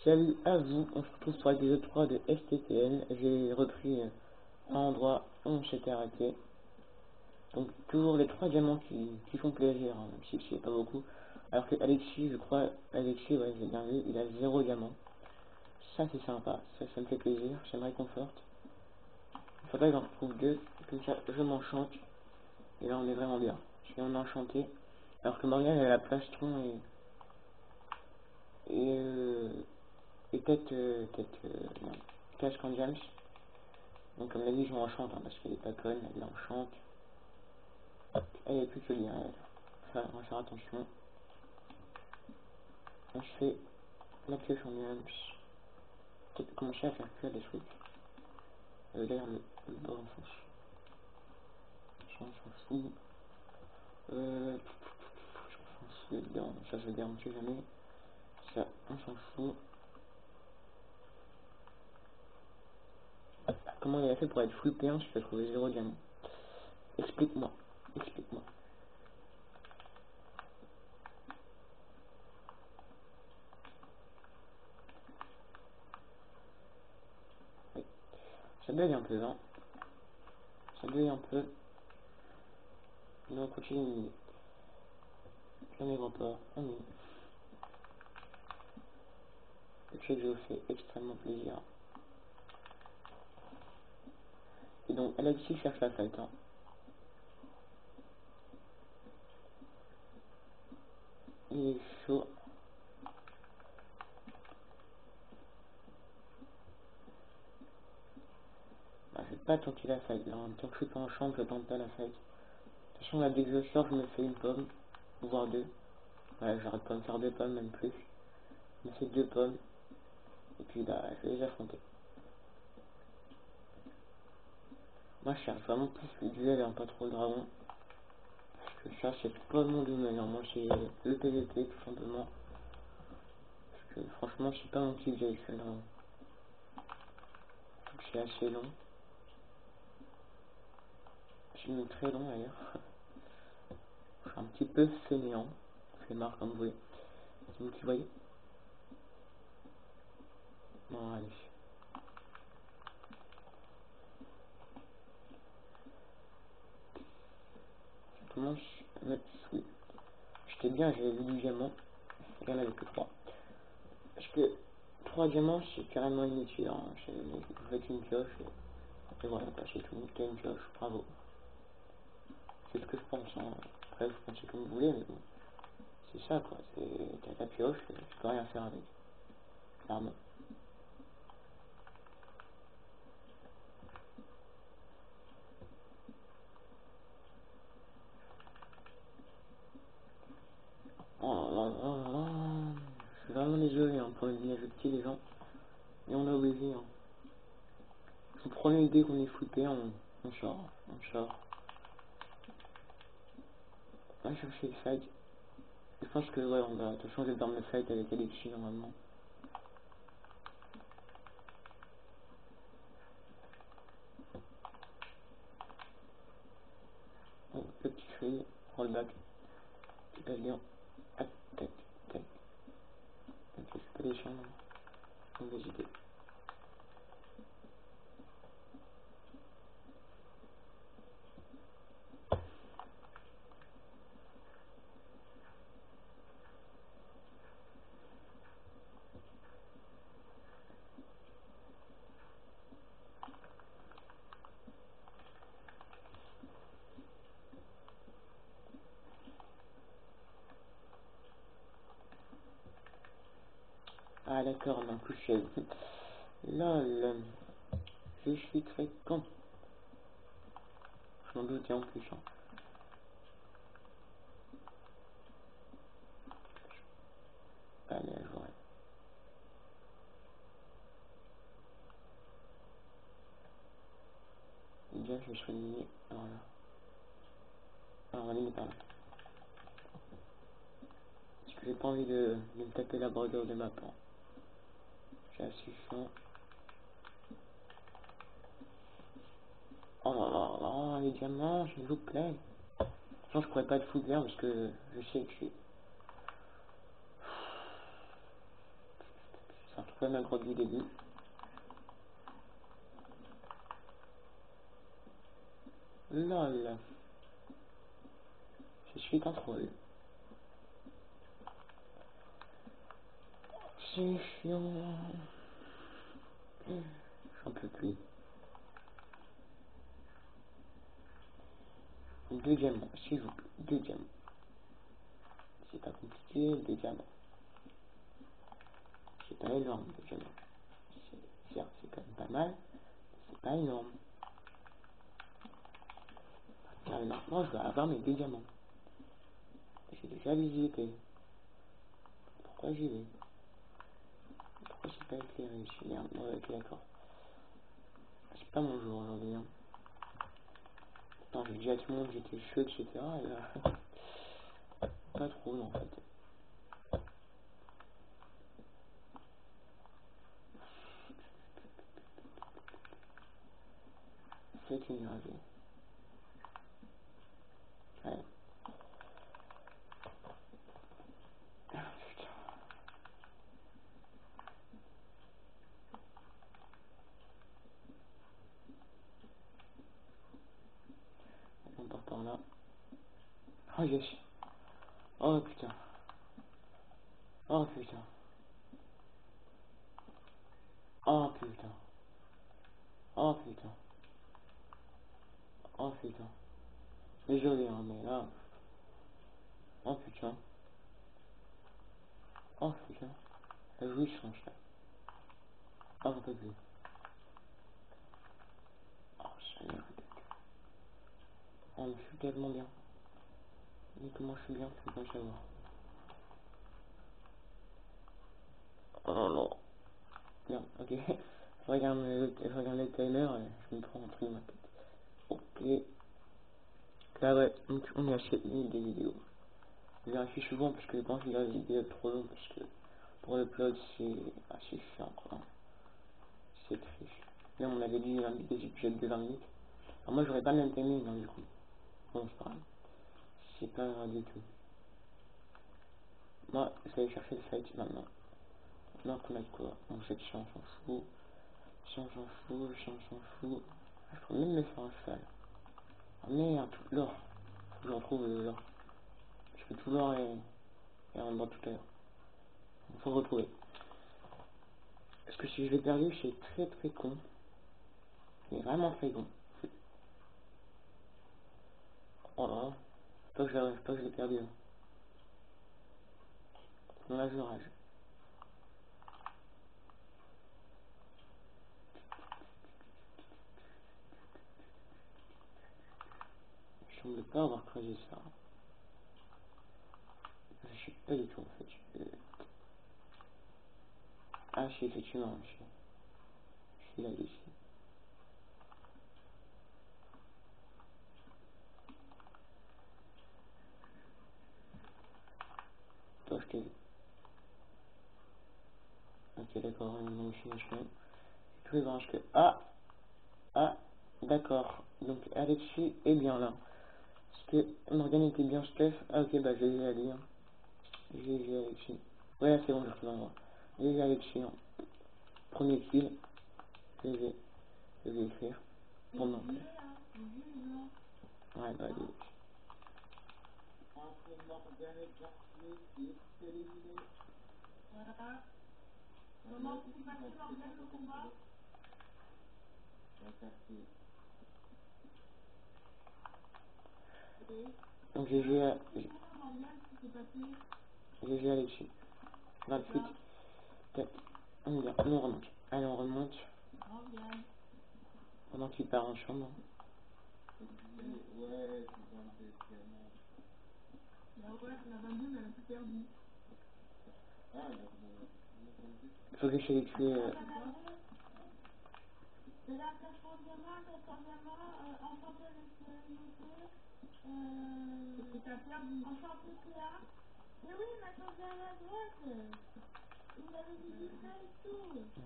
Salut à vous, on se retrouve sur l'épisode 3 de STTN. J'ai repris un endroit où on s'était arrêté. Donc toujours les 3 diamants qui font plaisir, hein, même si c'est pas beaucoup. Alors que Alexis, je crois, Alexis, ouais, j'ai bien vu, il a 0 diamant. Ça c'est sympa, ça me fait plaisir, ça me réconforte. Il faudrait que j'en retrouve 2, comme ça je m'enchante. Et là on est vraiment bien. Je viens d'enchanter. Alors que Morgane elle a la plastron et peut-être non, cache quand James. Donc comme l'a dit je m'enchante hein, parce qu'elle est pas conne, elle l'enchante. Elle est plus que bien elle. Enfin, on va faire attention. On se fait la pioche en James. Peut-être commencer à faire cuire des trucs. D'ailleurs le bord on s'en fout. Ça on s'en fout. Je m'en fous dedans, ça je garantis jamais. Ça on s'en fout. Comment il a fait pour être full P1 si tu as trouvé 0 diamant? Explique-moi, explique-moi. Oui. Ça bug un peu, hein. Ça bug un peu. Mais on continue. Je ne vois pas. On y. Le check je vous fais extrêmement plaisir. Et donc Alexis cherche la fight, hein. Il est chaud. Bah, je vais pas tenter la fight là. En tant que je suis pas en chambre, je tente pas la fight. De toute façon là dès que je sors, je me fais une pomme. Voire 2. Voilà, j'arrête pas de me faire 2 pommes, même plus. Je me fais 2 pommes. Et puis bah je vais les affronter. Moi je cherche vraiment plus le duel, hein, pas trop le dragon. Parce que ça c'est pas mon domaine, hein. Moi c'est le PVP tout simplement. Parce que franchement c'est pas mon kiff avec le dragon. Donc c'est assez long. C'est même très long d'ailleurs. Je suis un petit peu fainéant. Je fais marre comme vous voulez. C'est vous qui voyez. Non allez. Je commence à mettre sous. J'étais bien, j'avais vu du diamant. Il y en avait que 3. Parce que 3 diamants c'est carrément inutile. Hein. Vous faites une pioche et voilà, bah, c'est tout. T'as une pioche, bravo. C'est ce que je pense. Hein. Après, vous pensez comme vous voulez, mais bon. C'est ça quoi. T'as ta pioche, tu peux rien faire avec. Clairement. Oh là là là là. Je suis vraiment désolé hein, pour le village petit les gens. Et on a obligé. Hein. Je vous promets dès qu'on est flippé, on sort. On sort. On va chercher le fight. Je pense que ouais, on va. De toute façon, je vais faire le fight avec Alexis normalement. Oh, le petit cri, rollback. C'est pas bien. Tac, tac, tac. Ok, je peux descendre. On va hésiter. Ah d'accord, on a un coup de chaise. Lol. Je suis très con. Je m'en doutais en plus. Hein. Allez, j'aurais. Déjà, je me suis aligné. Voilà. Alors, on va aller par là. Parce que j'ai pas envie de me taper la bordure de ma pan. C'est assez chiant. Oh là là là, les diamants, s'il vous plaît. Non, je pourrais pas être fou bien parce que je sais que c'est un trouvé ma grotte du début. Lol. Je suis qu'un troll. C'est chiant. J'en peux plus. 2 diamants, s'il vous plaît. 2 diamants. C'est pas compliqué, 2 diamants. C'est pas énorme, 2 diamants. Certes, c'est quand même pas mal. C'est pas énorme. Car maintenant, je dois avoir mes 2 diamants. J'ai déjà visité. Pourquoi j'y vais? Pourquoi c'est pas éclairé ici? Merde, ouais, ok, d'accord. C'est pas mon jour aujourd'hui. Hein. Attends, j'ai dit à tout le monde que j'étais chaud, etc. Et là, pas trop, non, en fait. C'est énervé. Ouais. Ah, putain. On part par là. Oh, yes. Oh, putain. Oh, putain. Oh, putain. Oh, putain. Oh, putain. Désolé, hein, mais là... Oh, putain. Oh, putain. Vas-y, je change, là. Oh, j'en peux plus. Oh, ça merde. Oh, mais je suis tellement bien. Mais comment je suis bien, tu peux pas savoir. Oh non. Bien, ok. Je regarde le timer, je me prends un trou dans ma tête. Ok. Là, ouais, donc on est à 7 minutes des vidéos. Je vérifie souvent parce que je pense que les vidéos trop longues parce que pour l'upload c'est assez chiant quoi. C'est très chiant. Là on avait dit des épisodes de 20 minutes. Alors moi j'aurais pas le même timing hein, du coup. Bon c'est pas grave. C'est pas grave du tout. Moi je vais aller chercher le site maintenant. Maintenant qu'on a quoi? Donc cette chance on s'en fout. Chance on s'en fout, chance on s'en fout. Ah, je pourrais même me faire un cheval. Ah merde, l'or. Faut que je retrouve l'or. Parce que tout l'or est en bas tout à l'heure. Il faut le retrouver. Parce que si je l'ai perdu, c'est très très con. C'est vraiment très con. Oh là là. Faut pas que je l'ai perdu. Hein. Dans la rage. Je semble pas avoir creusé ça. Je sais pas du tout en fait. Ah si, effectivement. Je suis là ici. Toi je t'ai vu. Ok d'accord, une machination. Tous les branches que... Ah. Ah. D'accord. Donc Alexis est bien là. Parce que Morgane était bien Steph. Ah ok bah j'ai allé. Hein. J'ai Alexis. Ouais c'est bon je retrouve l'endroit. J'ai Alexis. Hein. Premier kill. Je vais écrire. Pendant. Ouais bah allez. Donc GG Alexis. 28. Peut-être. On remonte. Allez on remonte. Pendant qu'il part en chambre. Faut que je sélectionne.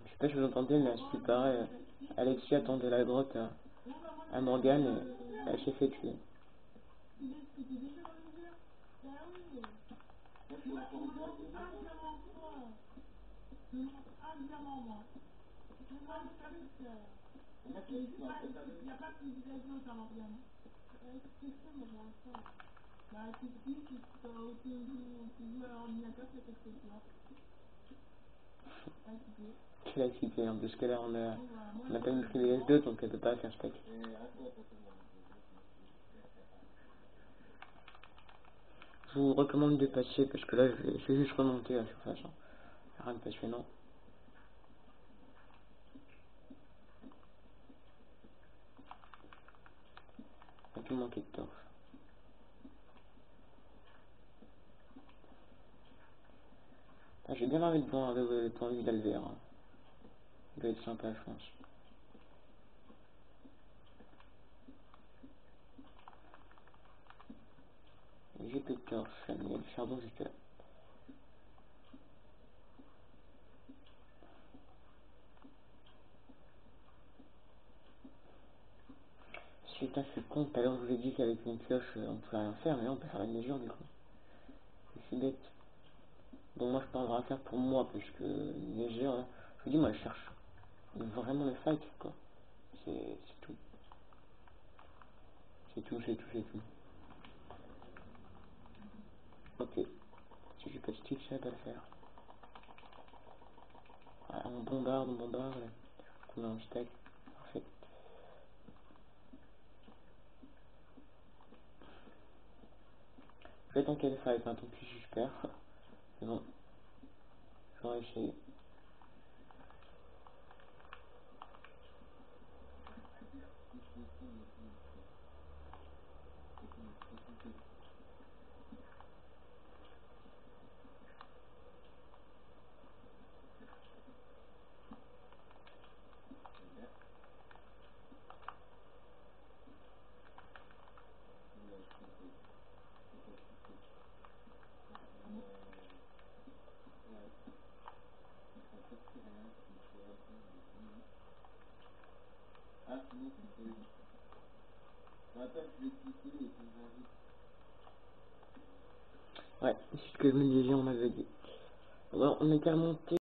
Je sais pas si vous entendez, mais à ce qui paraît, Alexis attendait la grotte à Morgane et elle s'est fait tuer. Tu l'as cité, hein, parce que là on a pas une privilège 2 donc elle peut pas faire spec. Je vous recommande de patcher parce que là je vais juste remonter la surface. Hein. Rien de passionnant. On a tout manqué de torche. Ah, j'ai bien envie de voir le point de vue d'Alver. Hein. Il doit être sympa je pense. J'ai plus de torche, il y a du charbon jusque là. Putain, je suis con, tout à l'heure je vous ai dit qu'avec une pioche on pouvait rien faire, mais là on peut faire la mesure du coup. Je suis bête. Donc moi je peux rien faire pour moi parce que une mesure, là, je vous dis moi je cherche vraiment le fight quoi. C'est tout. C'est tout, c'est tout, c'est tout. Ok. Si j'ai pas de stick, ça va le faire. Ah, on bombarde, là. On a un stack. Parfait. Je vais tanker le fight, hein, tant pis si je perds. C'est bon, j'aurais essayé. Ouais, c'est ce que je me disais, on m'avait dit. Alors, on était remonté